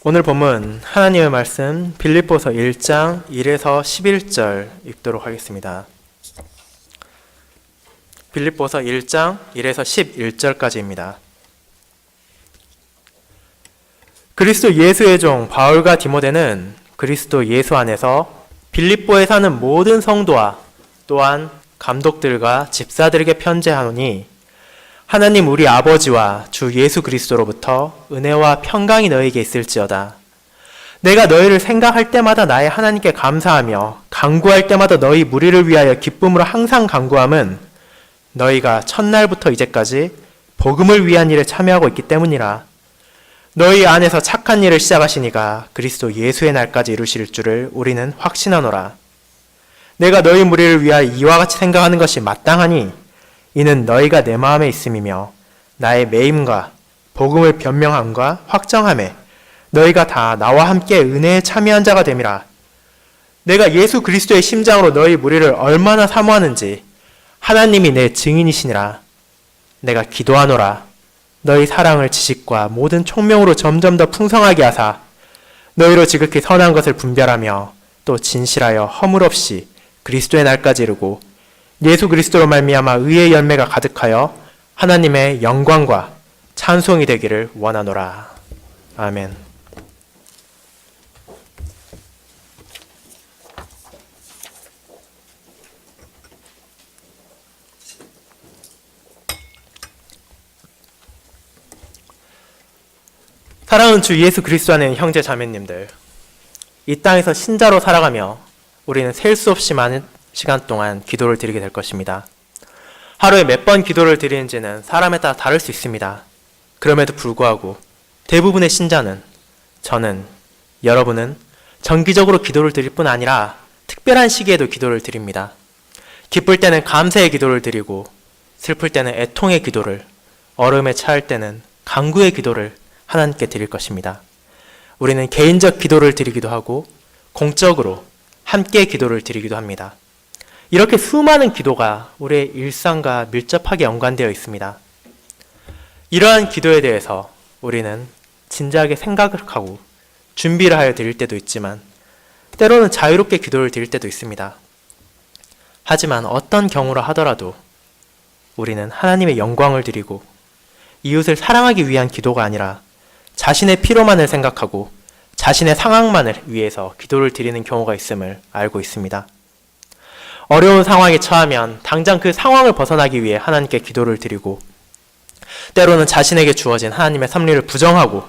오늘 본문 하나님의 말씀 빌립보서 1장 1에서 11절 읽도록 하겠습니다. 빌립보서 1장 1에서 11절까지입니다. 그리스도 예수의 종 바울과 디모데는 그리스도 예수 안에서 빌립보에 사는 모든 성도와 또한 감독들과 집사들에게 편지하노니 하나님 우리 아버지와 주 예수 그리스도로부터 은혜와 평강이 너에게 있을지어다. 내가 너희를 생각할 때마다 나의 하나님께 감사하며 간구할 때마다 너희 무리를 위하여 기쁨으로 항상 간구함은 너희가 첫날부터 이제까지 복음을 위한 일에 참여하고 있기 때문이라. 너희 안에서 착한 일을 시작하시니가 그리스도 예수의 날까지 이루실 줄을 우리는 확신하노라. 내가 너희 무리를 위하여 이와 같이 생각하는 것이 마땅하니 이는 너희가 내 마음에 있음이며 나의 매임과 복음을 변명함과 확정함에 너희가 다 나와 함께 은혜에 참여한 자가 됨이라. 내가 예수 그리스도의 심장으로 너희 무리를 얼마나 사모하는지 하나님이 내 증인이시니라. 내가 기도하노라. 너희 사랑을 지식과 모든 총명으로 점점 더 풍성하게 하사 너희로 지극히 선한 것을 분별하며 또 진실하여 허물 없이 그리스도의 날까지 이루고 예수 그리스도로 말미암아 의의 열매가 가득하여 하나님의 영광과 찬송이 되기를 원하노라. 아멘. 사랑하는 주 예수 그리스도 안에 있는 형제 자매님들, 이 땅에서 신자로 살아가며 우리는 셀 수 없이 많은 시간 동안 기도를 드리게 될 것입니다. 하루에 몇 번 기도를 드리는지는 사람에 따라 다를 수 있습니다. 그럼에도 불구하고 대부분의 신자는, 저는, 여러분은 정기적으로 기도를 드릴 뿐 아니라 특별한 시기에도 기도를 드립니다. 기쁠 때는 감사의 기도를 드리고 슬플 때는 애통의 기도를, 어려움에 처할 때는 간구의 기도를 하나님께 드릴 것입니다. 우리는 개인적 기도를 드리기도 하고 공적으로 함께 기도를 드리기도 합니다. 이렇게 수많은 기도가 우리의 일상과 밀접하게 연관되어 있습니다. 이러한 기도에 대해서 우리는 진지하게 생각을 하고 준비를 하여 드릴 때도 있지만 때로는 자유롭게 기도를 드릴 때도 있습니다. 하지만 어떤 경우라 하더라도 우리는 하나님의 영광을 드리고 이웃을 사랑하기 위한 기도가 아니라 자신의 필요만을 생각하고 자신의 상황만을 위해서 기도를 드리는 경우가 있음을 알고 있습니다. 어려운 상황에 처하면 당장 그 상황을 벗어나기 위해 하나님께 기도를 드리고 때로는 자신에게 주어진 하나님의 섭리를 부정하고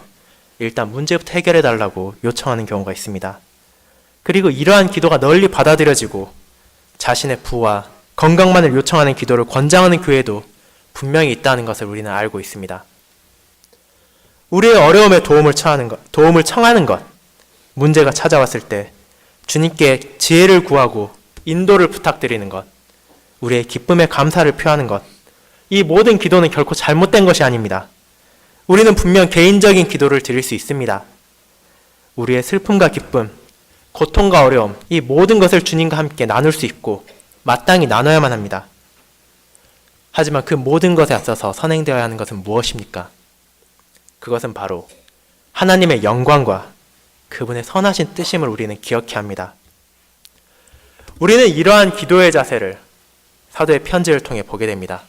일단 문제부터 해결해 달라고 요청하는 경우가 있습니다. 그리고 이러한 기도가 널리 받아들여지고 자신의 부와 건강만을 요청하는 기도를 권장하는 교회도 분명히 있다는 것을 우리는 알고 있습니다. 우리의 어려움에 도움을 청하는 것, 문제가 찾아왔을 때 주님께 지혜를 구하고 인도를 부탁드리는 것, 우리의 기쁨에 감사를 표하는 것, 이 모든 기도는 결코 잘못된 것이 아닙니다. 우리는 분명 개인적인 기도를 드릴 수 있습니다. 우리의 슬픔과 기쁨, 고통과 어려움, 이 모든 것을 주님과 함께 나눌 수 있고 마땅히 나눠야만 합니다. 하지만 그 모든 것에 앞서서 선행되어야 하는 것은 무엇입니까? 그것은 바로 하나님의 영광과 그분의 선하신 뜻임을 우리는 기억해야 합니다. 우리는 이러한 기도의 자세를 사도의 편지를 통해 보게 됩니다.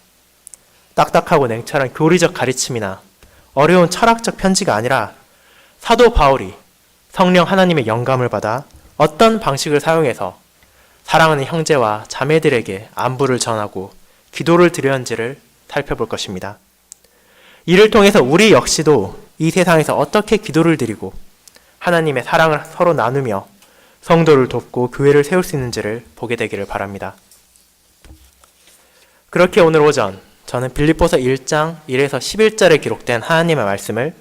딱딱하고 냉철한 교리적 가르침이나 어려운 철학적 편지가 아니라 사도 바울이 성령 하나님의 영감을 받아 어떤 방식을 사용해서 사랑하는 형제와 자매들에게 안부를 전하고 기도를 드렸는지를 살펴볼 것입니다. 이를 통해서 우리 역시도 이 세상에서 어떻게 기도를 드리고 하나님의 사랑을 서로 나누며 성도를 돕고 교회를 세울 수 있는지를 보게 되기를 바랍니다. 그렇게 오늘 오전 저는 빌립보서 1장 1에서 11절에 기록된 하나님의 말씀을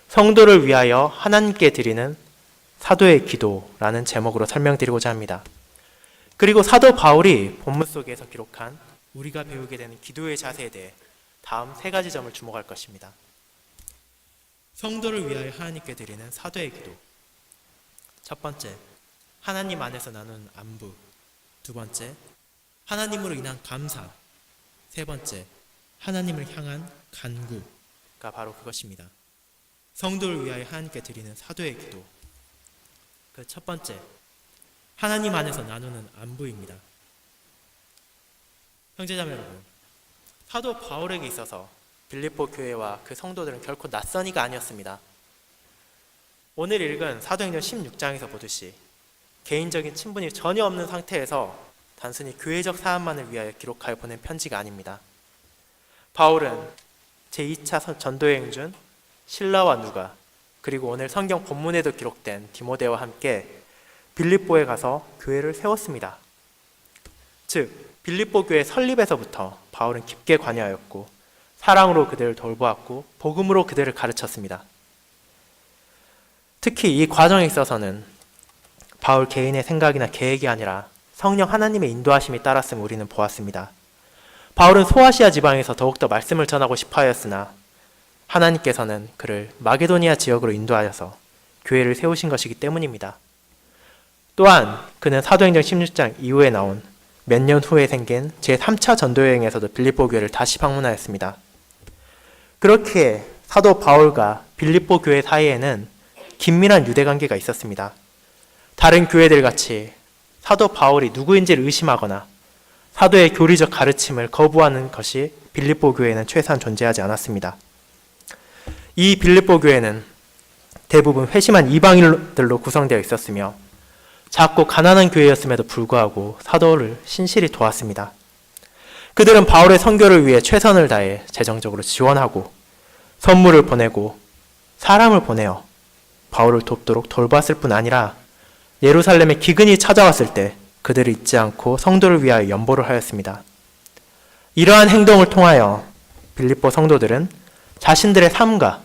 성도를 위하여 하나님께 드리는 사도의 기도라는 제목으로 설명드리고자 합니다. 그리고 사도 바울이 본문 속에서 기록한 우리가 배우게 되는 기도의 자세에 대해 다음 세 가지 점을 주목할 것입니다. 성도를 위하여 하나님께 드리는 사도의 기도. 첫 번째, 하나님 안에서 나누는 안부. 두 번째, 하나님으로 인한 감사. 세 번째, 하나님을 향한 간구가 바로 그것입니다. 성도를 위하여 하나님께 드리는 사도의 기도. 그 첫 번째, 하나님 안에서 나누는 안부입니다. 형제자매 여러분, 사도 바울에게 있어서 빌립보 교회와 그 성도들은 결코 낯선 이가 아니었습니다. 오늘 읽은 사도행전 16장에서 보듯이 개인적인 친분이 전혀 없는 상태에서 단순히 교회적 사안만을 위하여 기록하여 보낸 편지가 아닙니다. 바울은 제2차 전도여행 중 실라와 누가, 그리고 오늘 성경 본문에도 기록된 디모데와 함께 빌립보에 가서 교회를 세웠습니다. 즉, 빌립보 교회 설립에서부터 바울은 깊게 관여하였고 사랑으로 그들을 돌보았고 복음으로 그들을 가르쳤습니다. 특히 이 과정에 있어서는 바울 개인의 생각이나 계획이 아니라 성령 하나님의 인도하심이 따랐음을 우리는 보았습니다. 바울은 소아시아 지방에서 더욱더 말씀을 전하고 싶어 하였으나 하나님께서는 그를 마게도니아 지역으로 인도하여서 교회를 세우신 것이기 때문입니다. 또한 그는 사도행전 16장 이후에 나온 몇 년 후에 생긴 제3차 전도여행에서도 빌립보 교회를 다시 방문하였습니다. 그렇게 사도 바울과 빌립보 교회 사이에는 긴밀한 유대관계가 있었습니다. 다른 교회들 같이 사도 바울이 누구인지를 의심하거나 사도의 교리적 가르침을 거부하는 것이 빌립보 교회에는 최소한 존재하지 않았습니다. 이 빌립보 교회는 대부분 회심한 이방인들로 구성되어 있었으며 작고 가난한 교회였음에도 불구하고 사도를 신실히 도왔습니다. 그들은 바울의 선교를 위해 최선을 다해 재정적으로 지원하고 선물을 보내고 사람을 보내어 바울을 돕도록 돌봤을 뿐 아니라 예루살렘에 기근이 찾아왔을 때 그들을 잊지 않고 성도를 위하여 연보를 하였습니다. 이러한 행동을 통하여 빌립보 성도들은 자신들의 삶과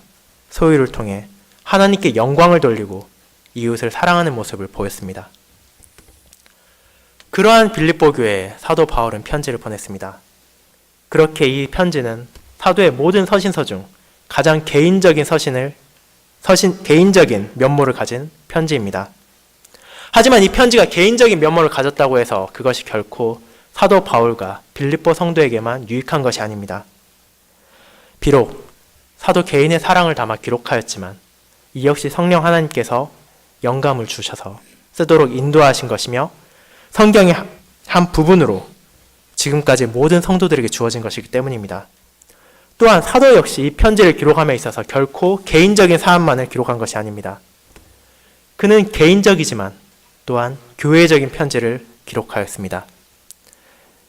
소유를 통해 하나님께 영광을 돌리고 이웃을 사랑하는 모습을 보였습니다. 그러한 빌립보 교회에 사도 바울은 편지를 보냈습니다. 그렇게 이 편지는 사도의 모든 서신서 중 가장 개인적인 면모를 가진 편지입니다. 하지만 이 편지가 개인적인 면모를 가졌다고 해서 그것이 결코 사도 바울과 빌립보 성도에게만 유익한 것이 아닙니다. 비록 사도 개인의 사랑을 담아 기록하였지만 이 역시 성령 하나님께서 영감을 주셔서 쓰도록 인도하신 것이며 성경의 한 부분으로 지금까지 모든 성도들에게 주어진 것이기 때문입니다. 또한 사도 역시 이 편지를 기록함에 있어서 결코 개인적인 사안만을 기록한 것이 아닙니다. 그는 개인적이지만 또한 교회적인 편지를 기록하였습니다.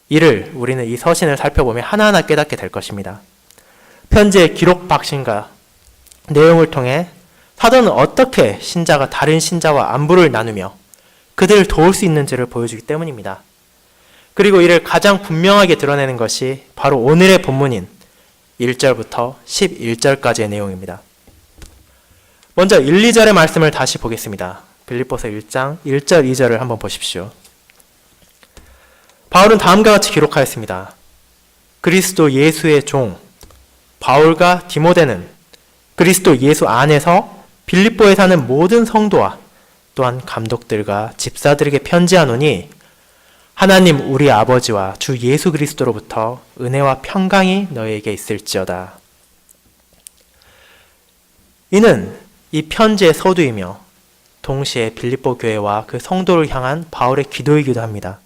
이를 우리는 이 서신을 살펴보면 하나하나 깨닫게 될 것입니다. 편지의 기록 방식과 내용을 통해 사도는 어떻게 신자가 다른 신자와 안부를 나누며 그들을 도울 수 있는지를 보여주기 때문입니다. 그리고 이를 가장 분명하게 드러내는 것이 바로 오늘의 본문인 1절부터 11절까지의 내용입니다. 먼저 1, 2절의 말씀을 다시 보겠습니다. 빌립보서 1장 1절 2절을 한번 보십시오. 바울은 다음과 같이 기록하였습니다. 그리스도 예수의 종 바울과 디모데는 그리스도 예수 안에서 빌립보에 사는 모든 성도와 또한 감독들과 집사들에게 편지하노니 하나님 우리 아버지와 주 예수 그리스도로부터 은혜와 평강이 너희에게 있을지어다. 이는 이 편지의 서두이며 동시에 빌립보 교회와 그 성도를 향한 바울의 기도이기도 합니다.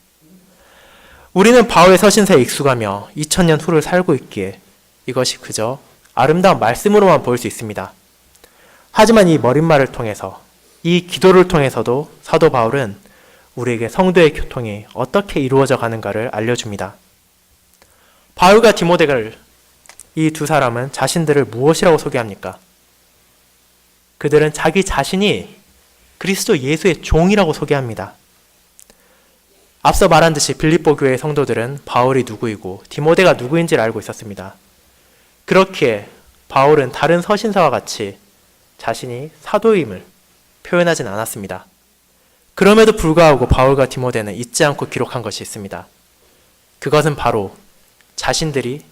우리는 바울의 서신서에 익숙하며 2000년 후를 살고 있기에 이것이 그저 아름다운 말씀으로만 보일 수 있습니다. 하지만 이 머릿말을 통해서 이 기도를 통해서도 사도 바울은 우리에게 성도의 교통이 어떻게 이루어져 가는가를 알려줍니다. 바울과 디모데를 이 두 사람은 자신들을 무엇이라고 소개합니까? 그들은 자기 자신이 그리스도 예수의 종이라고 소개합니다. 앞서 말한 듯이 빌립보 교회의 성도들은 바울이 누구이고 디모데가 누구인지를 알고 있었습니다. 그렇기에 바울은 다른 서신서와 같이 자신이 사도임을 표현하진 않았습니다. 그럼에도 불구하고 바울과 디모데는 잊지 않고 기록한 것이 있습니다. 그것은 바로 자신들이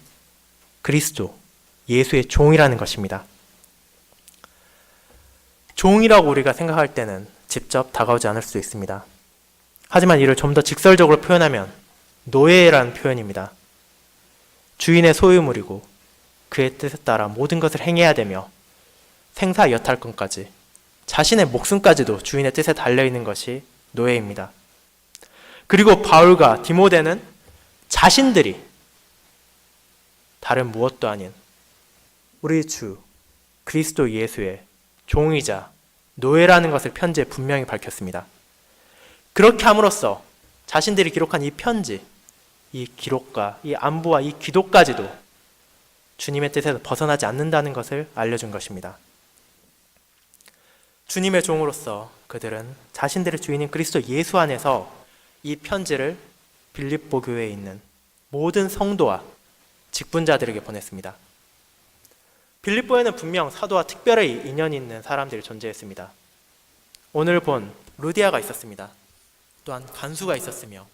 그리스도, 예수의 종이라는 것입니다. 종이라고 우리가 생각할 때는 직접 다가오지 않을 수 있습니다. 하지만 이를 좀 더 직설적으로 표현하면 노예라는 표현입니다. 주인의 소유물이고 그의 뜻에 따라 모든 것을 행해야 되며 생사 여탈권까지, 자신의 목숨까지도 주인의 뜻에 달려있는 것이 노예입니다. 그리고 바울과 디모데는 자신들이 다른 무엇도 아닌 우리 주 그리스도 예수의 종이자 노예라는 것을 편지에 분명히 밝혔습니다. 그렇게 함으로써 자신들이 기록한 이 편지, 이 기록과 이 안부와 이 기도까지도 주님의 뜻에서 벗어나지 않는다는 것을 알려준 것입니다. 주님의 종으로서 그들은 자신들의 주인인 그리스도 예수 안에서 이 편지를 빌립보 교회에 있는 모든 성도와 직분자들에게 보냈습니다. 빌립보에는 분명 사도와 특별히 인연이 있는 사람들이 존재했습니다. 오늘 본 루디아가 있었습니다. 또한 간수가 있었으며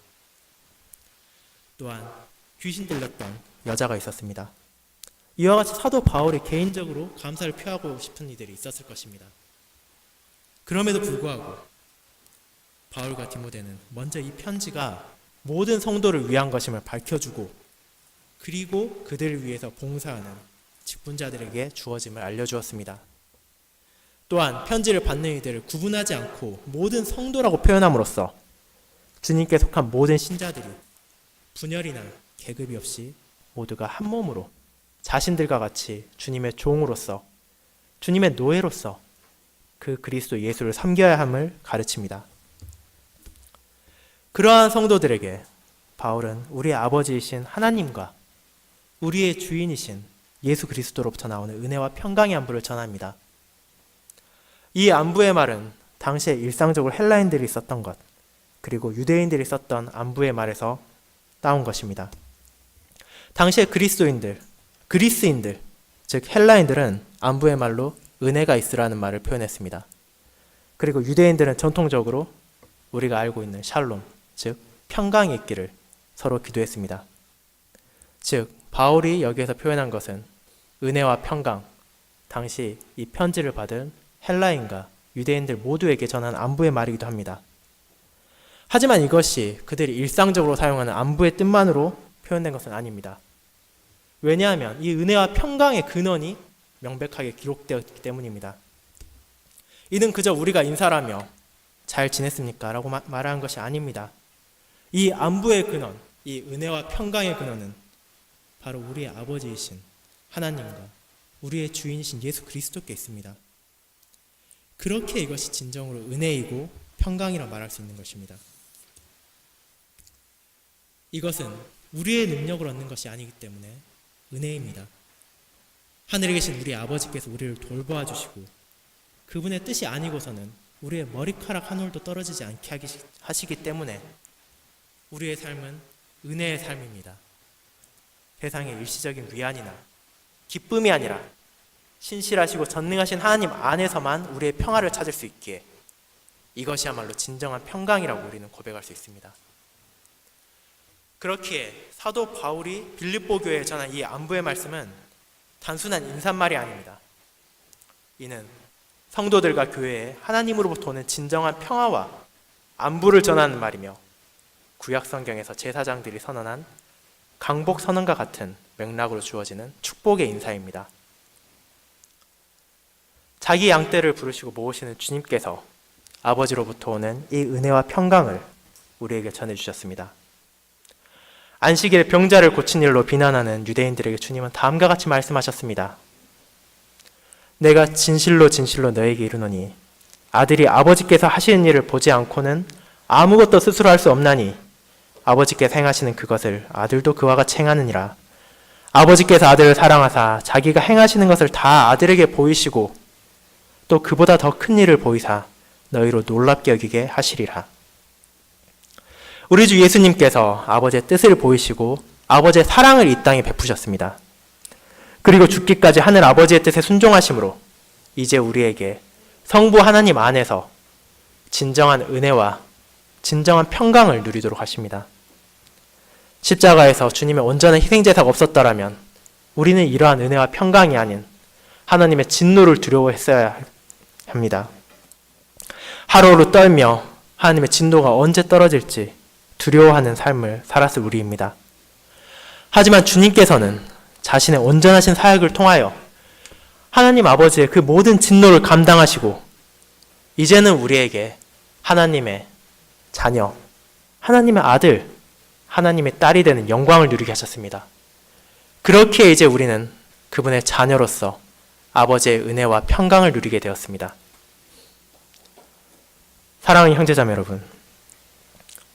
또한 귀신 들렸던 여자가 있었습니다. 이와 같이 사도 바울이 개인적으로 감사를 표하고 싶은 이들이 있었을 것입니다. 그럼에도 불구하고 바울과 디모데는 먼저 이 편지가 모든 성도를 위한 것임을 밝혀주고 그리고 그들을 위해서 봉사하는 직분자들에게 주어짐을 알려주었습니다. 또한 편지를 받는 이들을 구분하지 않고 모든 성도라고 표현함으로써 주님께 속한 모든 신자들이 분열이나 계급이 없이 모두가 한 몸으로 자신들과 같이 주님의 종으로서 주님의 노예로서 그 그리스도 예수를 섬겨야 함을 가르칩니다. 그러한 성도들에게 바울은 우리의 아버지이신 하나님과 우리의 주인이신 예수 그리스도로부터 나오는 은혜와 평강의 안부를 전합니다. 이 안부의 말은 당시에 일상적으로 헬라인들이 썼던 것, 그리고 유대인들이 썼던 안부의 말에서 따온 것입니다. 당시에 그리스인들, 즉 헬라인들은 안부의 말로 은혜가 있으라는 말을 표현했습니다. 그리고 유대인들은 전통적으로 우리가 알고 있는 샬롬, 즉 평강이 있기를 서로 기도했습니다. 즉 바울이 여기에서 표현한 것은 은혜와 평강, 당시 이 편지를 받은 헬라인과 유대인들 모두에게 전한 안부의 말이기도 합니다. 하지만 이것이 그들이 일상적으로 사용하는 안부의 뜻만으로 표현된 것은 아닙니다. 왜냐하면 이 은혜와 평강의 근원이 명백하게 기록되었기 때문입니다. 이는 그저 우리가 인사를 하며 잘 지냈습니까? 라고 말하는 것이 아닙니다. 이 안부의 근원, 이 은혜와 평강의 근원은 바로 우리의 아버지이신 하나님과 우리의 주인이신 예수 그리스도께 있습니다. 그렇게 이것이 진정으로 은혜이고 평강이라 말할 수 있는 것입니다. 이것은 우리의 능력을 얻는 것이 아니기 때문에 은혜입니다. 하늘에 계신 우리 아버지께서 우리를 돌보아 주시고 그분의 뜻이 아니고서는 우리의 머리카락 한 올도 떨어지지 않게 하시기 때문에 우리의 삶은 은혜의 삶입니다. 세상의 일시적인 위안이나 기쁨이 아니라 신실하시고 전능하신 하나님 안에서만 우리의 평화를 찾을 수 있기에 이것이야말로 진정한 평강이라고 우리는 고백할 수 있습니다. 그렇기에 사도 바울이 빌립보 교회에 전한 이 안부의 말씀은 단순한 인사말이 아닙니다. 이는 성도들과 교회에 하나님으로부터 오는 진정한 평화와 안부를 전하는 말이며 구약 성경에서 제사장들이 선언한 강복 선언과 같은 맥락으로 주어지는 축복의 인사입니다. 자기 양떼를 부르시고 모으시는 주님께서 아버지로부터 오는 이 은혜와 평강을 우리에게 전해주셨습니다. 안식일에 병자를 고친 일로 비난하는 유대인들에게 주님은 다음과 같이 말씀하셨습니다. 내가 진실로 진실로 너에게 이르노니 아들이 아버지께서 하시는 일을 보지 않고는 아무것도 스스로 할 수 없나니 아버지께서 행하시는 그것을 아들도 그와 같이 행하느니라. 아버지께서 아들을 사랑하사 자기가 행하시는 것을 다 아들에게 보이시고 또 그보다 더 큰 일을 보이사 너희로 놀랍게 여기게 하시리라. 우리 주 예수님께서 아버지의 뜻을 보이시고 아버지의 사랑을 이 땅에 베푸셨습니다. 그리고 죽기까지 하늘 아버지의 뜻에 순종하심으로 이제 우리에게 성부 하나님 안에서 진정한 은혜와 진정한 평강을 누리도록 하십니다. 십자가에서 주님의 온전한 희생제사가 없었더라면 우리는 이러한 은혜와 평강이 아닌 하나님의 진노를 두려워했어야 합니다. 하루하루 떨며 하나님의 진노가 언제 떨어질지 두려워하는 삶을 살았을 우리입니다. 하지만 주님께서는 자신의 온전하신 사역을 통하여 하나님 아버지의 그 모든 진노를 감당하시고 이제는 우리에게 하나님의 자녀, 하나님의 아들, 하나님의 딸이 되는 영광을 누리게 하셨습니다. 그렇게 이제 우리는 그분의 자녀로서 아버지의 은혜와 평강을 누리게 되었습니다. 사랑하는 형제자매 여러분,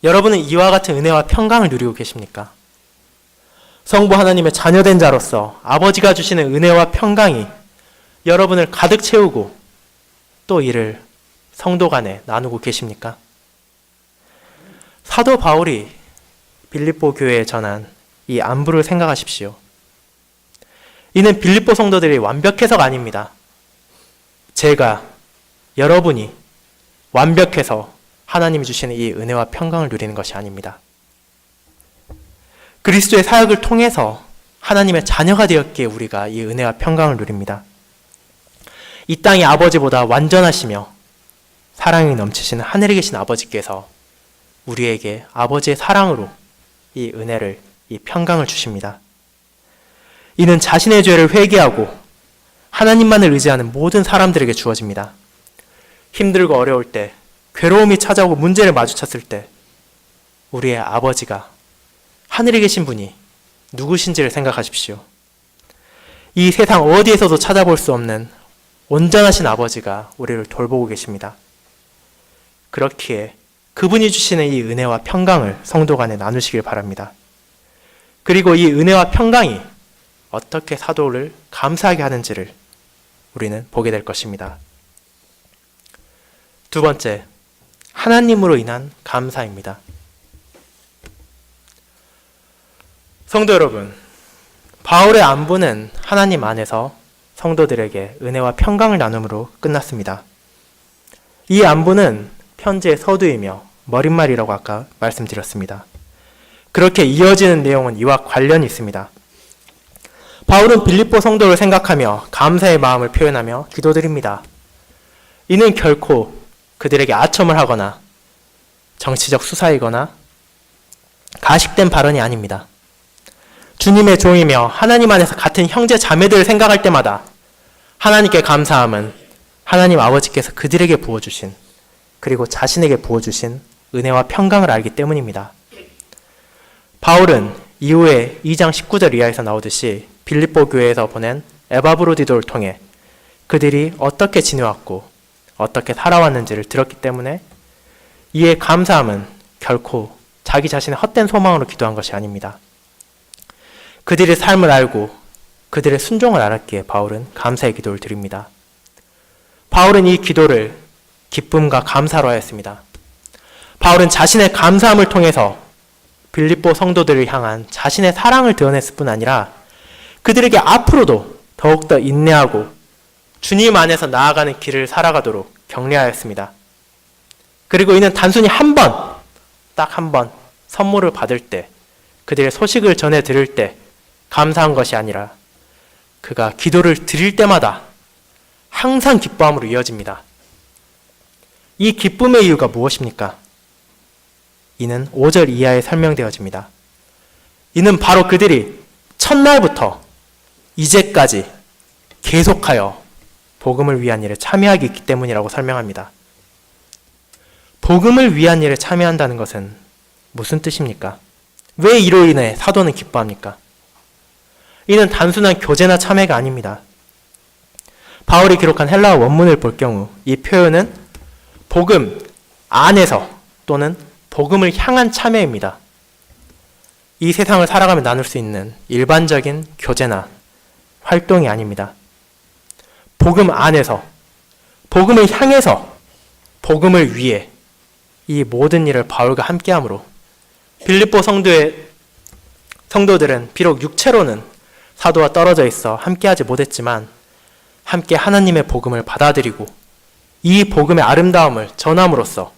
여러분은 이와 같은 은혜와 평강을 누리고 계십니까? 성부 하나님의 자녀된 자로서 아버지가 주시는 은혜와 평강이 여러분을 가득 채우고 또 이를 성도 간에 나누고 계십니까? 사도 바울이 빌립보 교회에 전한 이 안부를 생각하십시오. 이는 빌립보 성도들이 완벽해서가 아닙니다. 제가, 여러분이 완벽해서 하나님이 주시는 이 은혜와 평강을 누리는 것이 아닙니다. 그리스도의 사역을 통해서 하나님의 자녀가 되었기에 우리가 이 은혜와 평강을 누립니다. 이 땅의 아버지보다 완전하시며 사랑이 넘치시는 하늘에 계신 아버지께서 우리에게 아버지의 사랑으로 이 은혜를, 이 평강을 주십니다. 이는 자신의 죄를 회개하고 하나님만을 의지하는 모든 사람들에게 주어집니다. 힘들고 어려울 때, 괴로움이 찾아오고 문제를 마주쳤을 때 우리의 아버지가, 하늘에 계신 분이 누구신지를 생각하십시오. 이 세상 어디에서도 찾아볼 수 없는 온전하신 아버지가 우리를 돌보고 계십니다. 그렇기에 그분이 주시는 이 은혜와 평강을 성도 간에 나누시길 바랍니다. 그리고 이 은혜와 평강이 어떻게 사도를 감사하게 하는지를 우리는 보게 될 것입니다. 두 번째, 하나님으로 인한 감사입니다. 성도 여러분, 바울의 안부는 하나님 안에서 성도들에게 은혜와 평강을 나눔으로 끝났습니다. 이 안부는 편지의 서두이며 머릿말이라고 아까 말씀드렸습니다. 그렇게 이어지는 내용은 이와 관련이 있습니다. 바울은 빌립보 성도를 생각하며 감사의 마음을 표현하며 기도드립니다. 이는 결코 그들에게 아첨을 하거나 정치적 수사이거나 가식된 발언이 아닙니다. 주님의 종이며 하나님 안에서 같은 형제 자매들을 생각할 때마다 하나님께 감사함은 하나님 아버지께서 그들에게 부어주신, 그리고 자신에게 부어주신 은혜와 평강을 알기 때문입니다. 바울은 이후에 2장 19절 이하에서 나오듯이 빌립보 교회에서 보낸 에바브로디도를 통해 그들이 어떻게 지내왔고 어떻게 살아왔는지를 들었기 때문에 이에 감사함은 결코 자기 자신의 헛된 소망으로 기도한 것이 아닙니다. 그들의 삶을 알고 그들의 순종을 알았기에 바울은 감사의 기도를 드립니다. 바울은 이 기도를 기쁨과 감사로 하였습니다. 바울은 자신의 감사함을 통해서 빌립보 성도들을 향한 자신의 사랑을 드러냈을 뿐 아니라 그들에게 앞으로도 더욱더 인내하고 주님 안에서 나아가는 길을 살아가도록 격려하였습니다. 그리고 이는 단순히 딱 한 번 선물을 받을 때, 그들의 소식을 전해 들을 때 감사한 것이 아니라 그가 기도를 드릴 때마다 항상 기뻐함으로 이어집니다. 이 기쁨의 이유가 무엇입니까? 이는 5절 이하에 설명되어집니다. 이는 바로 그들이 첫날부터 이제까지 계속하여 복음을 위한 일에 참여하기 있기 때문이라고 설명합니다. 복음을 위한 일에 참여한다는 것은 무슨 뜻입니까? 왜 이로 인해 사도는 기뻐합니까? 이는 단순한 교제나 참여가 아닙니다. 바울이 기록한 헬라어 원문을 볼 경우 이 표현은 복음 안에서 또는 복음을 향한 참여입니다. 이 세상을 살아가며 나눌 수 있는 일반적인 교제나 활동이 아닙니다. 복음 안에서, 복음을 향해서, 복음을 위해 이 모든 일을 바울과 함께함으로 빌립보 성도들은 비록 육체로는 사도와 떨어져 있어 함께하지 못했지만 함께 하나님의 복음을 받아들이고 이 복음의 아름다움을 전함으로써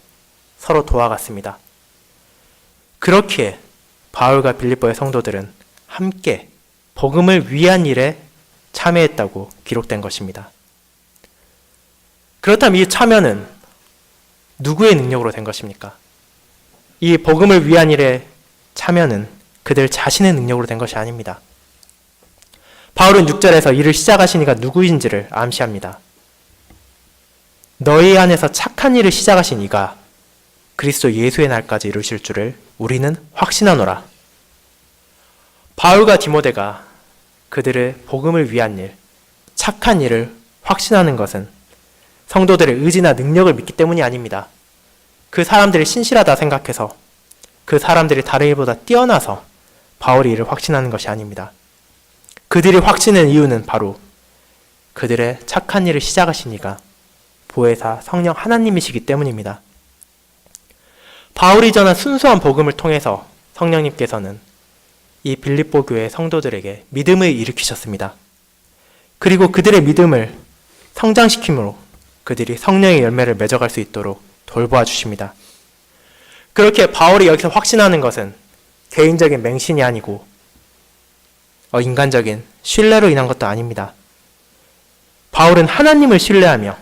서로 도와갔습니다. 그렇기에 바울과 빌립보의 성도들은 함께 복음을 위한 일에 참여했다고 기록된 것입니다. 그렇다면 이 참여는 누구의 능력으로 된 것입니까? 이 복음을 위한 일에 참여는 그들 자신의 능력으로 된 것이 아닙니다. 바울은 6절에서 이를 시작하신 이가 누구인지를 암시합니다. 너희 안에서 착한 일을 시작하신 이가 그리스도 예수의 날까지 이루실 줄을 우리는 확신하노라. 바울과 디모데가 그들의 복음을 위한 일, 착한 일을 확신하는 것은 성도들의 의지나 능력을 믿기 때문이 아닙니다. 그 사람들이 신실하다 생각해서, 그 사람들이 다른 일보다 뛰어나서 바울이 이를 확신하는 것이 아닙니다. 그들이 확신한 이유는 바로 그들의 착한 일을 시작하신 이가 보혜사 성령 하나님이시기 때문입니다. 바울이 전한 순수한 복음을 통해서 성령님께서는 이 빌립보 교회 성도들에게 믿음을 일으키셨습니다. 그리고 그들의 믿음을 성장시킴으로 그들이 성령의 열매를 맺어갈 수 있도록 돌보아 주십니다. 그렇게 바울이 여기서 확신하는 것은 개인적인 맹신이 아니고 인간적인 신뢰로 인한 것도 아닙니다. 바울은 하나님을 신뢰하며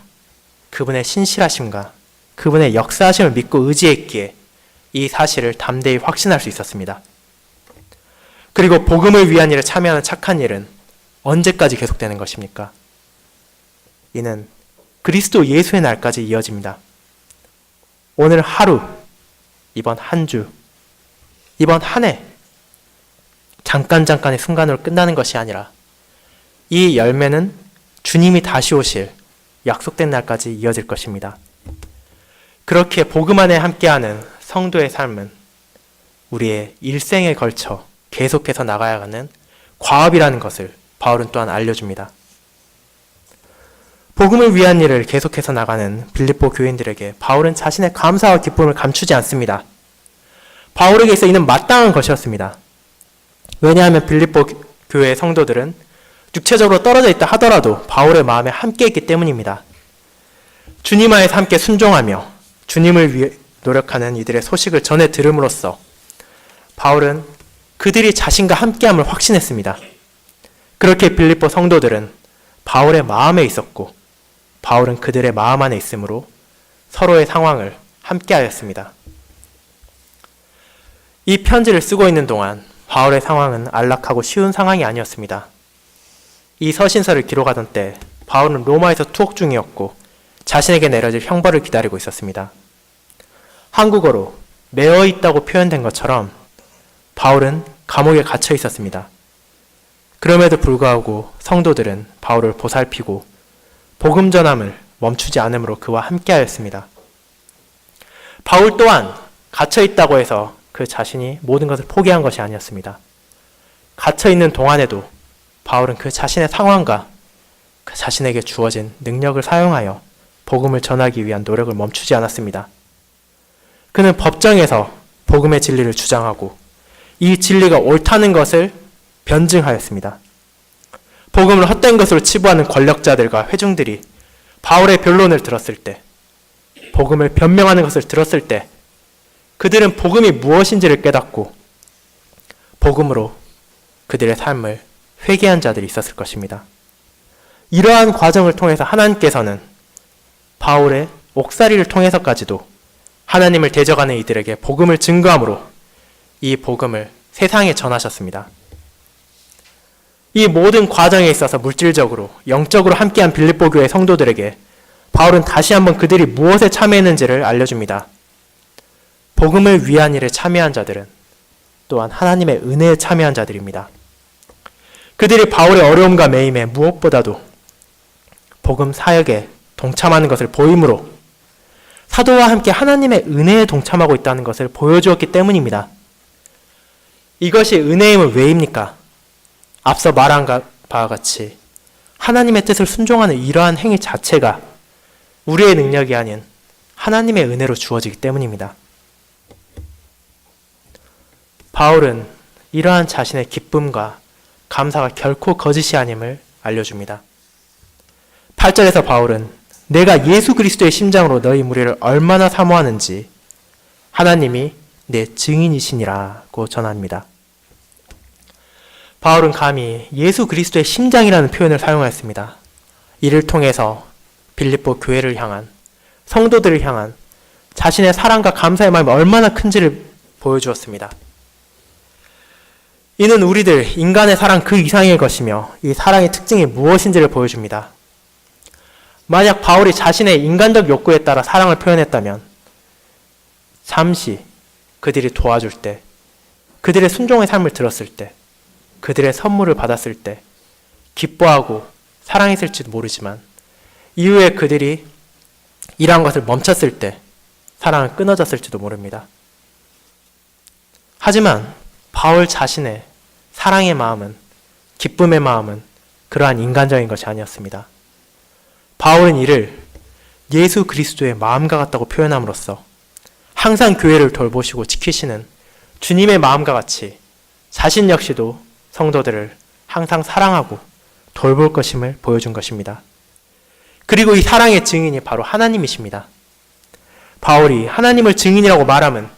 그분의 신실하심과 그분의 역사하심을 믿고 의지했기에 이 사실을 담대히 확신할 수 있었습니다. 그리고 복음을 위한 일에 참여하는 착한 일은 언제까지 계속되는 것입니까? 이는 그리스도 예수의 날까지 이어집니다. 오늘 하루, 이번 한 주, 이번 한 해, 잠깐의 순간으로 끝나는 것이 아니라 이 열매는 주님이 다시 오실 약속된 날까지 이어질 것입니다. 그렇게 복음 안에 함께하는 성도의 삶은 우리의 일생에 걸쳐 계속해서 나가야 하는 과업이라는 것을 바울은 또한 알려줍니다. 복음을 위한 일을 계속해서 나가는 빌립보 교인들에게 바울은 자신의 감사와 기쁨을 감추지 않습니다. 바울에게 있어 이는 마땅한 것이었습니다. 왜냐하면 빌립보 교회의 성도들은 육체적으로 떨어져 있다 하더라도 바울의 마음에 함께 있기 때문입니다. 주님 안에서 함께 순종하며 주님을 위해 노력하는 이들의 소식을 전해 들음으로써 바울은 그들이 자신과 함께함을 확신했습니다. 그렇게 빌립보 성도들은 바울의 마음에 있었고 바울은 그들의 마음 안에 있으므로 서로의 상황을 함께하였습니다. 이 편지를 쓰고 있는 동안 바울의 상황은 안락하고 쉬운 상황이 아니었습니다. 이 서신서를 기록하던 때 바울은 로마에서 투옥 중이었고 자신에게 내려질 형벌을 기다리고 있었습니다. 한국어로 매어 있다고 표현된 것처럼 바울은 감옥에 갇혀 있었습니다. 그럼에도 불구하고 성도들은 바울을 보살피고 복음 전함을 멈추지 않으므로 그와 함께하였습니다. 바울 또한 갇혀 있다고 해서 그 자신이 모든 것을 포기한 것이 아니었습니다. 갇혀 있는 동안에도 바울은 그 자신의 상황과 그 자신에게 주어진 능력을 사용하여 복음을 전하기 위한 노력을 멈추지 않았습니다. 그는 법정에서 복음의 진리를 주장하고 이 진리가 옳다는 것을 변증하였습니다. 복음을 헛된 것으로 치부하는 권력자들과 회중들이 바울의 변론을 들었을 때, 복음을 변명하는 것을 들었을 때 그들은 복음이 무엇인지를 깨닫고 복음으로 그들의 삶을 회개한 자들이 있었을 것입니다. 이러한 과정을 통해서 하나님께서는 바울의 옥살이를 통해서까지도 하나님을 대적하는 이들에게 복음을 증거함으로 이 복음을 세상에 전하셨습니다. 이 모든 과정에 있어서 물질적으로, 영적으로 함께한 빌립보 교회 성도들에게 바울은 다시 한번 그들이 무엇에 참여했는지를 알려줍니다. 복음을 위한 일에 참여한 자들은 또한 하나님의 은혜에 참여한 자들입니다. 그들이 바울의 어려움과 매임에 무엇보다도 복음 사역에 동참하는 것을 보임으로 사도와 함께 하나님의 은혜에 동참하고 있다는 것을 보여주었기 때문입니다. 이것이 은혜임은 왜입니까? 앞서 말한 바와 같이 하나님의 뜻을 순종하는 이러한 행위 자체가 우리의 능력이 아닌 하나님의 은혜로 주어지기 때문입니다. 바울은 이러한 자신의 기쁨과 감사가 결코 거짓이 아님을 알려줍니다. 8절에서 바울은 내가 예수 그리스도의 심장으로 너희 무리를 얼마나 사모하는지 하나님이 내 증인이시니라고 전합니다. 바울은 감히 예수 그리스도의 심장이라는 표현을 사용하였습니다. 이를 통해서 빌립보 교회를 향한, 성도들을 향한 자신의 사랑과 감사의 마음이 얼마나 큰지를 보여주었습니다. 이는 우리들 인간의 사랑 그 이상의 것이며 이 사랑의 특징이 무엇인지를 보여줍니다. 만약 바울이 자신의 인간적 욕구에 따라 사랑을 표현했다면 잠시 그들이 도와줄 때, 그들의 순종의 삶을 들었을 때, 그들의 선물을 받았을 때 기뻐하고 사랑했을지도 모르지만 이후에 그들이 이러한 것을 멈췄을 때 사랑은 끊어졌을지도 모릅니다. 하지만 바울 자신의 사랑의 마음은, 기쁨의 마음은 그러한 인간적인 것이 아니었습니다. 바울은 이를 예수 그리스도의 마음과 같다고 표현함으로써 항상 교회를 돌보시고 지키시는 주님의 마음과 같이 자신 역시도 성도들을 항상 사랑하고 돌볼 것임을 보여준 것입니다. 그리고 이 사랑의 증인이 바로 하나님이십니다. 바울이 하나님을 증인이라고 말함은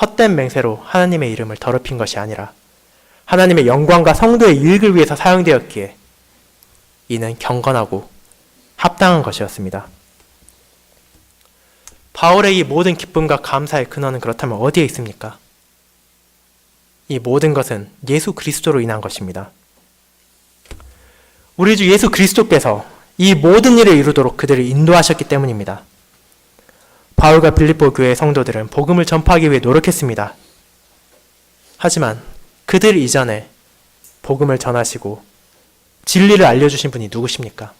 헛된 맹세로 하나님의 이름을 더럽힌 것이 아니라 하나님의 영광과 성도의 유익을 위해서 사용되었기에 이는 경건하고 합당한 것이었습니다. 바울의 이 모든 기쁨과 감사의 근원은 그렇다면 어디에 있습니까? 이 모든 것은 예수 그리스도로 인한 것입니다. 우리 주 예수 그리스도께서 이 모든 일을 이루도록 그들을 인도하셨기 때문입니다. 바울과 빌립보 교회의 성도들은 복음을 전파하기 위해 노력했습니다. 하지만 그들 이전에 복음을 전하시고 진리를 알려주신 분이 누구십니까?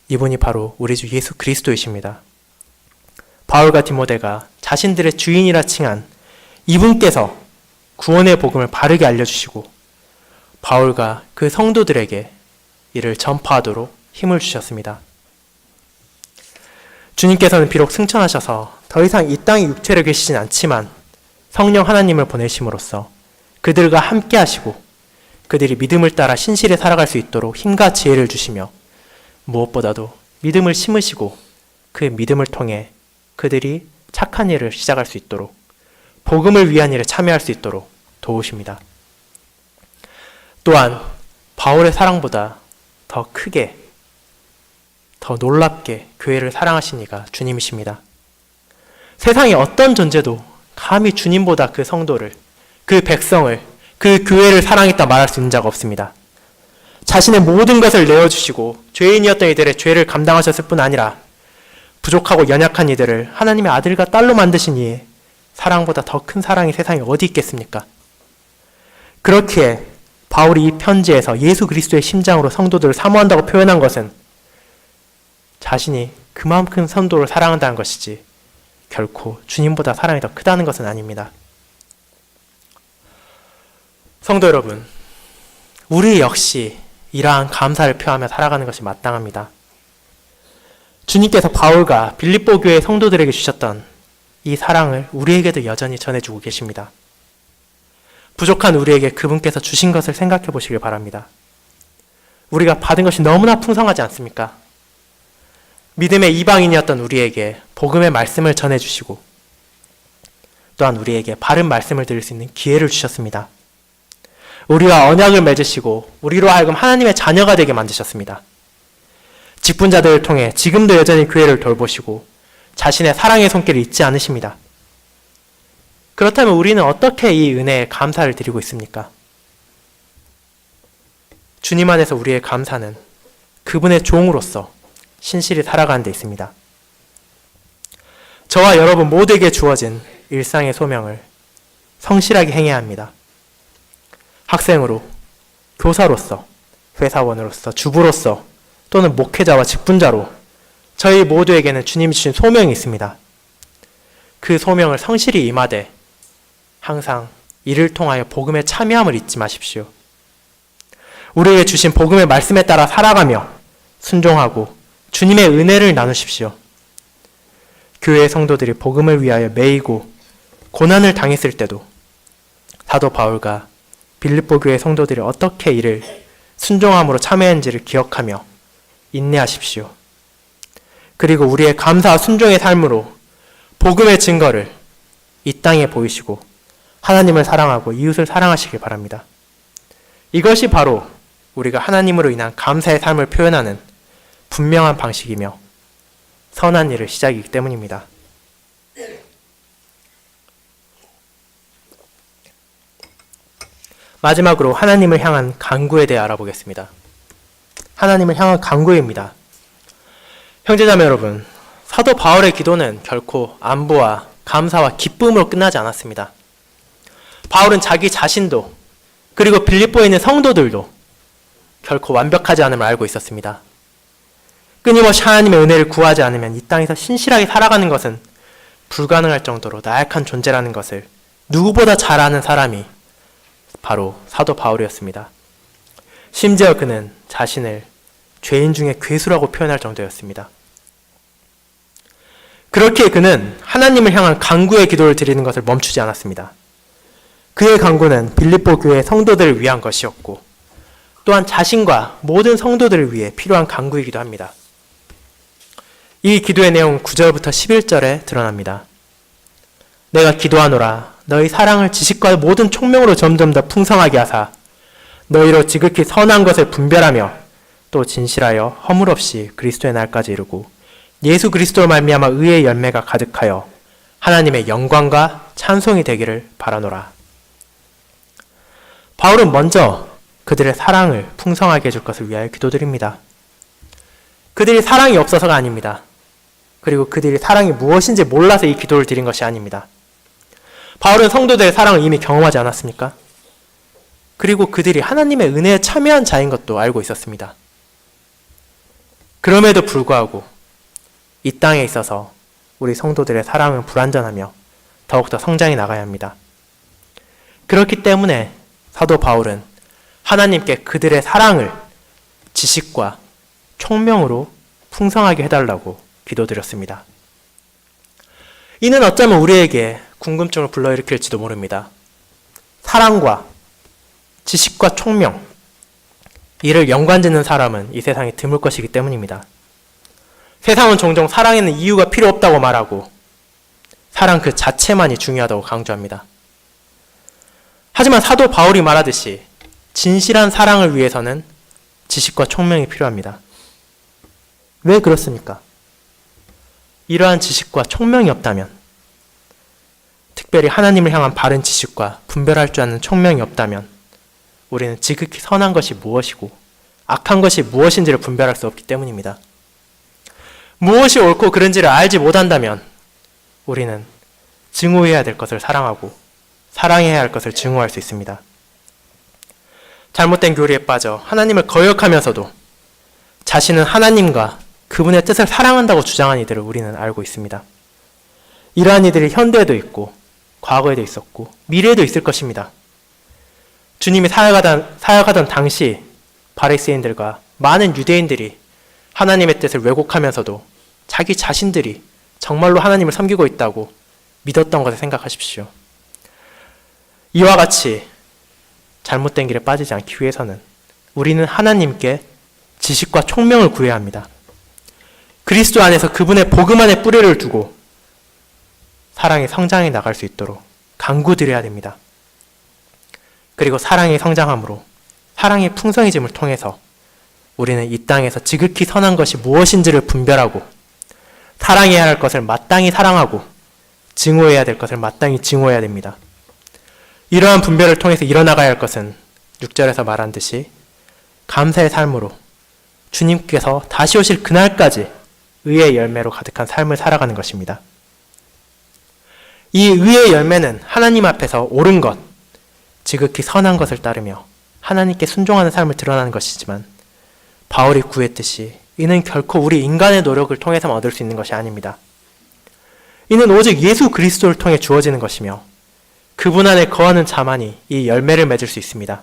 이분이 바로 우리 주 예수 그리스도이십니다. 바울과 디모데가 자신들의 주인이라 칭한 이분께서 구원의 복음을 바르게 알려주시고 바울과 그 성도들에게 이를 전파하도록 힘을 주셨습니다. 주님께서는 비록 승천하셔서 더 이상 이 땅에 육체로 계시진 않지만 성령 하나님을 보내심으로써 그들과 함께 하시고 그들이 믿음을 따라 신실히 살아갈 수 있도록 힘과 지혜를 주시며 무엇보다도 믿음을 심으시고 그 믿음을 통해 그들이 착한 일을 시작할 수 있도록 복음을 위한 일에 참여할 수 있도록 도우십니다. 또한 바울의 사랑보다 더 크게, 더 놀랍게 교회를 사랑하신 이가 주님이십니다. 세상의 어떤 존재도 감히 주님보다 그 성도를, 그 백성을, 그 교회를 사랑했다 말할 수 있는 자가 없습니다. 자신의 모든 것을 내어주시고 죄인이었던 이들의 죄를 감당하셨을 뿐 아니라 부족하고 연약한 이들을 하나님의 아들과 딸로 만드신 이의 사랑보다 더 큰 사랑이 세상에 어디 있겠습니까? 그렇기에 바울이 이 편지에서 예수 그리스도의 심장으로 성도들을 사모한다고 표현한 것은 자신이 그만큼 성도를 사랑한다는 것이지 결코 주님보다 사랑이 더 크다는 것은 아닙니다. 성도 여러분, 우리 역시 이러한 감사를 표하며 살아가는 것이 마땅합니다. 주님께서 바울과 빌립보 교회 성도들에게 주셨던 이 사랑을 우리에게도 여전히 전해주고 계십니다. 부족한 우리에게 그분께서 주신 것을 생각해 보시길 바랍니다. 우리가 받은 것이 너무나 풍성하지 않습니까? 믿음의 이방인이었던 우리에게 복음의 말씀을 전해주시고 또한 우리에게 바른 말씀을 들을 수 있는 기회를 주셨습니다. 우리와 언약을 맺으시고 우리로 하여금 하나님의 자녀가 되게 만드셨습니다. 직분자들을 통해 지금도 여전히 교회를 돌보시고 자신의 사랑의 손길을 잊지 않으십니다. 그렇다면 우리는 어떻게 이 은혜에 감사를 드리고 있습니까? 주님 안에서 우리의 감사는 그분의 종으로서 신실히 살아가는 데 있습니다. 저와 여러분 모두에게 주어진 일상의 소명을 성실하게 행해야 합니다. 학생으로, 교사로서, 회사원으로서, 주부로서 또는 목회자와 직분자로 저희 모두에게는 주님이 주신 소명이 있습니다. 그 소명을 성실히 임하되 항상 이를 통하여 복음에 참여함을 잊지 마십시오. 우리에게 주신 복음의 말씀에 따라 살아가며 순종하고 주님의 은혜를 나누십시오. 교회의 성도들이 복음을 위하여 매이고 고난을 당했을 때도 사도 바울과 빌립보 교회 성도들이 어떻게 이를 순종함으로 참여했는지를 기억하며 인내하십시오. 그리고 우리의 감사와 순종의 삶으로 복음의 증거를 이 땅에 보이시고 하나님을 사랑하고 이웃을 사랑하시길 바랍니다. 이것이 바로 우리가 하나님으로 인한 감사의 삶을 표현하는 분명한 방식이며 선한 일의 시작이기 때문입니다. 마지막으로 하나님을 향한 간구에 대해 알아보겠습니다. 하나님을 향한 간구입니다. 형제자매 여러분, 사도 바울의 기도는 결코 안부와 감사와 기쁨으로 끝나지 않았습니다. 바울은 자기 자신도 그리고 빌립보에 있는 성도들도 결코 완벽하지 않음을 알고 있었습니다. 끊임없이 하나님의 은혜를 구하지 않으면 이 땅에서 신실하게 살아가는 것은 불가능할 정도로 나약한 존재라는 것을 누구보다 잘 아는 사람이 바로 사도 바울이었습니다. 심지어 그는 자신을 죄인 중에 괴수라고 표현할 정도였습니다. 그렇게 그는 하나님을 향한 간구의 기도를 드리는 것을 멈추지 않았습니다. 그의 간구는 빌립보 교회 성도들을 위한 것이었고 또한 자신과 모든 성도들을 위해 필요한 간구이기도 합니다. 이 기도의 내용은 9절부터 11절에 드러납니다. 내가 기도하노라 너희 사랑을 지식과 모든 총명으로 점점 더 풍성하게 하사 너희로 지극히 선한 것을 분별하며 또 진실하여 허물 없이 그리스도의 날까지 이루고 예수 그리스도로 말미암아 의의 열매가 가득하여 하나님의 영광과 찬송이 되기를 바라노라. 바울은 먼저 그들의 사랑을 풍성하게 해줄 것을 위하여 기도드립니다. 그들이 사랑이 없어서가 아닙니다. 그리고 그들이 사랑이 무엇인지 몰라서 이 기도를 드린 것이 아닙니다. 바울은 성도들의 사랑을 이미 경험하지 않았습니까? 그리고 그들이 하나님의 은혜에 참여한 자인 것도 알고 있었습니다. 그럼에도 불구하고 이 땅에 있어서 우리 성도들의 사랑은 불완전하며 더욱더 성장해 나가야 합니다. 그렇기 때문에 사도 바울은 하나님께 그들의 사랑을 지식과 총명으로 풍성하게 해달라고 기도드렸습니다. 이는 어쩌면 우리에게 궁금증을 불러일으킬지도 모릅니다. 사랑과 지식과 총명, 이를 연관짓는 사람은 이 세상에 드물 것이기 때문입니다. 세상은 종종 사랑에는 이유가 필요 없다고 말하고 사랑 그 자체만이 중요하다고 강조합니다. 하지만 사도 바울이 말하듯이 진실한 사랑을 위해서는 지식과 총명이 필요합니다. 왜 그렇습니까? 이러한 지식과 총명이 없다면, 특별히 하나님을 향한 바른 지식과 분별할 줄 아는 총명이 없다면 우리는 지극히 선한 것이 무엇이고 악한 것이 무엇인지를 분별할 수 없기 때문입니다. 무엇이 옳고 그른지를 알지 못한다면 우리는 증오해야 될 것을 사랑하고 사랑해야 할 것을 증오할 수 있습니다. 잘못된 교리에 빠져 하나님을 거역하면서도 자신은 하나님과 그분의 뜻을 사랑한다고 주장한 이들을 우리는 알고 있습니다. 이러한 이들이 현대에도 있고 과거에도 있었고 미래에도 있을 것입니다. 주님이 사역하던 당시 바리새인들과 많은 유대인들이 하나님의 뜻을 왜곡하면서도 자기 자신들이 정말로 하나님을 섬기고 있다고 믿었던 것을 생각하십시오. 이와 같이 잘못된 길에 빠지지 않기 위해서는 우리는 하나님께 지식과 총명을 구해야 합니다. 그리스도 안에서 그분의 복음 안에 뿌리를 두고 사랑이 성장해 나갈 수 있도록 간구드려야 됩니다. 그리고 사랑이 성장함으로 사랑의 풍성해짐을 통해서 우리는 이 땅에서 지극히 선한 것이 무엇인지를 분별하고 사랑해야 할 것을 마땅히 사랑하고 증오해야 될 것을 마땅히 증오해야 됩니다. 이러한 분별을 통해서 일어나가야 할 것은 6절에서 말한 듯이 감사의 삶으로 주님께서 다시 오실 그날까지 의의 열매로 가득한 삶을 살아가는 것입니다. 이 의의 열매는 하나님 앞에서 옳은 것, 지극히 선한 것을 따르며 하나님께 순종하는 삶을 드러나는 것이지만 바울이 구했듯이 이는 결코 우리 인간의 노력을 통해서만 얻을 수 있는 것이 아닙니다. 이는 오직 예수 그리스도를 통해 주어지는 것이며 그분 안에 거하는 자만이 이 열매를 맺을 수 있습니다.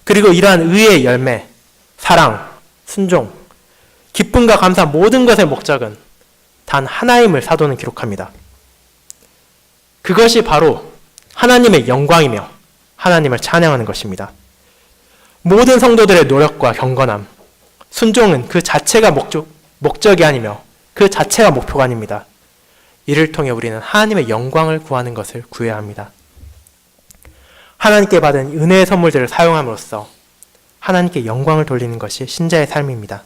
그리고 이러한 의의 열매, 사랑, 순종, 기쁨과 감사 모든 것의 목적은 단 하나임을 사도는 기록합니다. 그것이 바로 하나님의 영광이며 하나님을 찬양하는 것입니다. 모든 성도들의 노력과 경건함, 순종은 그 자체가 목적이 아니며 그 자체가 목표가 아닙니다. 이를 통해 우리는 하나님의 영광을 구하는 것을 구해야 합니다. 하나님께 받은 은혜의 선물들을 사용함으로써 하나님께 영광을 돌리는 것이 신자의 삶입니다.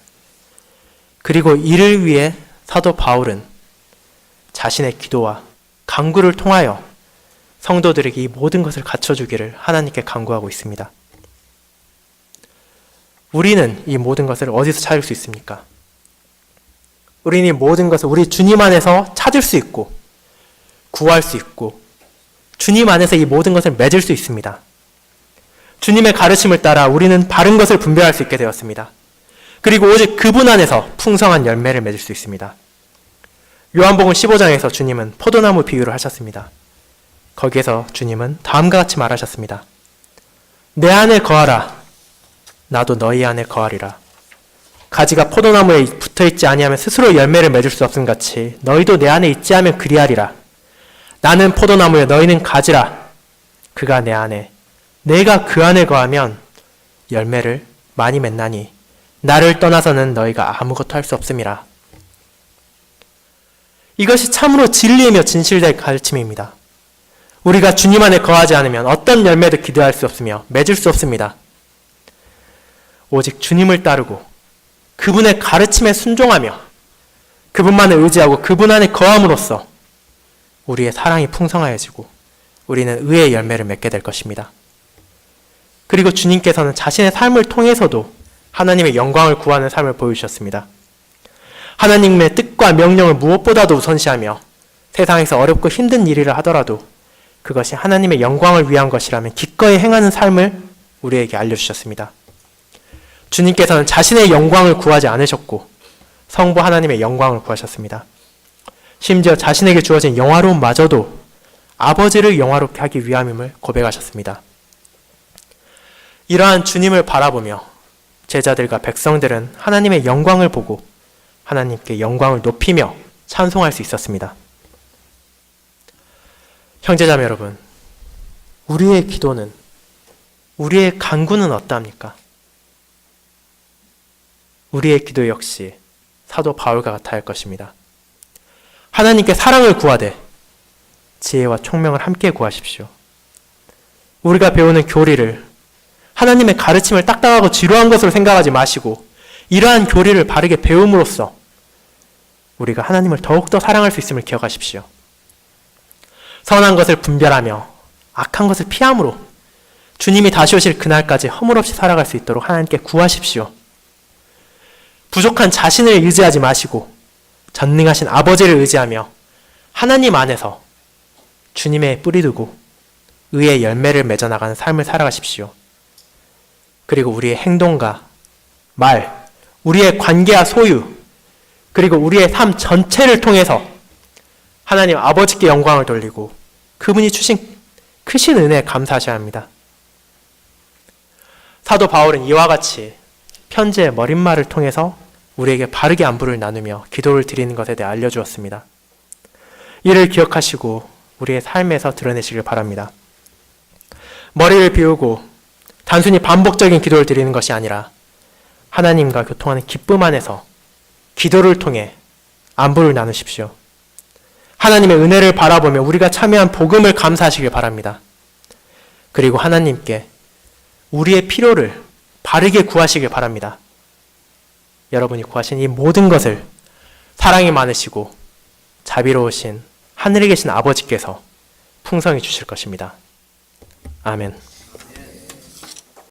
그리고 이를 위해 사도 바울은 자신의 기도와 간구를 통하여 성도들에게 이 모든 것을 갖춰주기를 하나님께 간구하고 있습니다. 우리는 이 모든 것을 어디서 찾을 수 있습니까? 우리는 이 모든 것을 우리 주님 안에서 찾을 수 있고 구할 수 있고 주님 안에서 이 모든 것을 맺을 수 있습니다. 주님의 가르침을 따라 우리는 바른 것을 분별할 수 있게 되었습니다. 그리고 오직 그분 안에서 풍성한 열매를 맺을 수 있습니다. 요한복음 15장에서 주님은 포도나무 비유를 하셨습니다. 거기에서 주님은 다음과 같이 말하셨습니다. 내 안에 거하라. 나도 너희 안에 거하리라. 가지가 포도나무에 붙어있지 아니하면 스스로 열매를 맺을 수 없음 같이 너희도 내 안에 있지 않으면 그리하리라. 나는 포도나무에 너희는 가지라. 그가 내 안에 내가 그 안에 거하면 열매를 많이 맺나니 나를 떠나서는 너희가 아무것도 할 수 없음이라. 이것이 참으로 진리이며 진실될 가르침입니다. 우리가 주님 안에 거하지 않으면 어떤 열매도 기대할 수 없으며 맺을 수 없습니다. 오직 주님을 따르고 그분의 가르침에 순종하며 그분만을 의지하고 그분 안에 거함으로써 우리의 사랑이 풍성하여지고 우리는 의의 열매를 맺게 될 것입니다. 그리고 주님께서는 자신의 삶을 통해서도 하나님의 영광을 구하는 삶을 보여주셨습니다. 하나님의 뜻과 명령을 무엇보다도 우선시하며 세상에서 어렵고 힘든 일이라 하더라도 그것이 하나님의 영광을 위한 것이라면 기꺼이 행하는 삶을 우리에게 알려주셨습니다. 주님께서는 자신의 영광을 구하지 않으셨고 성부 하나님의 영광을 구하셨습니다. 심지어 자신에게 주어진 영화로움마저도 아버지를 영화롭게 하기 위함임을 고백하셨습니다. 이러한 주님을 바라보며 제자들과 백성들은 하나님의 영광을 보고 하나님께 영광을 높이며 찬송할 수 있었습니다. 형제자매 여러분, 우리의 기도는, 우리의 간구는 어떠합니까? 우리의 기도 역시 사도 바울과 같아 할 것입니다. 하나님께 사랑을 구하되 지혜와 총명을 함께 구하십시오. 우리가 배우는 교리를 하나님의 가르침을 딱딱하고 지루한 것으로 생각하지 마시고 이러한 교리를 바르게 배움으로써 우리가 하나님을 더욱더 사랑할 수 있음을 기억하십시오. 선한 것을 분별하며 악한 것을 피함으로 주님이 다시 오실 그날까지 허물없이 살아갈 수 있도록 하나님께 구하십시오. 부족한 자신을 의지하지 마시고 전능하신 아버지를 의지하며 하나님 안에서 주님의 뿌리 두고 의의 열매를 맺어나가는 삶을 살아가십시오. 그리고 우리의 행동과 말, 우리의 관계와 소유, 그리고 우리의 삶 전체를 통해서 하나님 아버지께 영광을 돌리고 그분이 주신 크신 은혜에 감사하셔야 합니다. 사도 바울은 이와 같이 편지의 머릿말을 통해서 우리에게 바르게 안부를 나누며 기도를 드리는 것에 대해 알려주었습니다. 이를 기억하시고 우리의 삶에서 드러내시길 바랍니다. 머리를 비우고 단순히 반복적인 기도를 드리는 것이 아니라 하나님과 교통하는 기쁨 안에서 기도를 통해 안부를 나누십시오. 하나님의 은혜를 바라보며 우리가 참여한 복음을 감사하시길 바랍니다. 그리고 하나님께 우리의 필요를 바르게 구하시길 바랍니다. 여러분이 구하신 이 모든 것을 사랑이 많으시고 자비로우신 하늘에 계신 아버지께서 풍성히 주실 것입니다. 아멘.